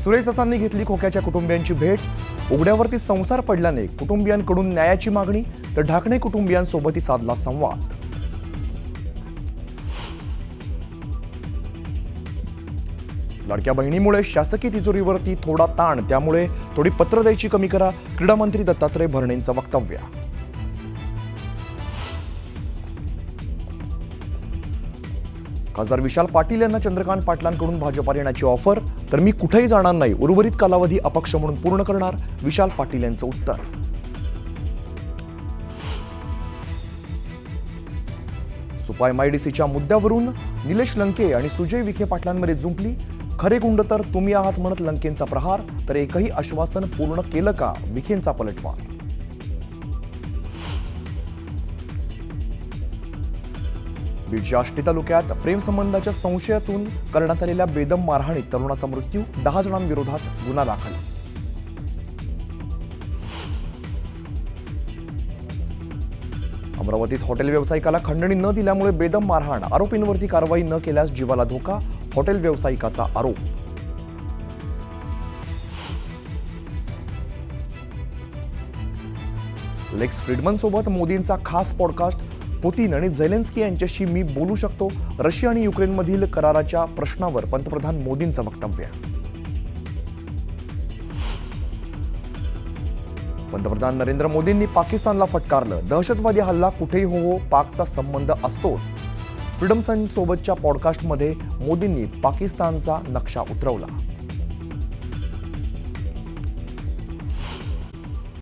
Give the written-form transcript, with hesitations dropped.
सुरेश दसांनी घेतली खोक्याच्या कुटुंबियांची भेट। उघड्यावरती संसार पडल्याने कुटुंबियांकडून न्यायाची मागणी, तर ढाकणे कुटुंबियांसोबतही साधला संवाद। लाडक्या बहिणीमुळे शासकीय तिजोरीवरती थोडा ताण, त्यामुळे थोडी पत्र द्यायची कमी करा, क्रीडा मंत्री दत्तात्रय भरणेंचं वक्तव्य। खासदार विशाल पाटील यांना चंद्रकांत पाटलांकडून भाजपात येण्याची ऑफर, तर मी कुठेही जाणार नाही, उर्वरित कालावधी अपक्ष म्हणून पूर्ण करणार, विशाल पाटील यांचं उत्तर। सुपा MIDCच्या मुद्द्यावरून निलेश लंके आणि सुजय विखे पाटलांमध्ये जुंपली। खरे गुंड तर तुम्ही आहात म्हणत लंकेंचा प्रहार, तर एकही आश्वासन पूर्ण केलं का, विखेंचा पलटवार। बीडच्या आष्टी तालुक्यात प्रेम संबंधाच्या संशयातून करण्यात आलेल्या बेदम मारहाणीत तरुणाचा मृत्यू, 10 जणांविरोधात गुन्हा दाखल। अमरावतीत हॉटेल व्यावसायिकाला खंडणी न दिल्यामुळे बेदम मारहाण, आरोपींवरती कारवाई न केल्यास जीवाला धोका, हॉटेल व्यावसायिकाचा आरोप। लेक्स फ्रीडमन सोबत मोदींचा खास पॉडकास्ट, पुतीन आणि झेलेन्स्की यांच्याशी मी बोलू शकतो, रशिया आणि युक्रेनमधील कराराच्या प्रश्नावर पंतप्रधान मोदींचं वक्तव्य। पंतप्रधान नरेंद्र मोदींनी पाकिस्तानला फटकारलं, दहशतवादी हल्ला कुठेही हो, पाकचा संबंध असतोच। फ्रीडम सन सोबतच्या पॉडकास्टमध्ये मोदींनी पाकिस्तानचा नक्षा उतरवला।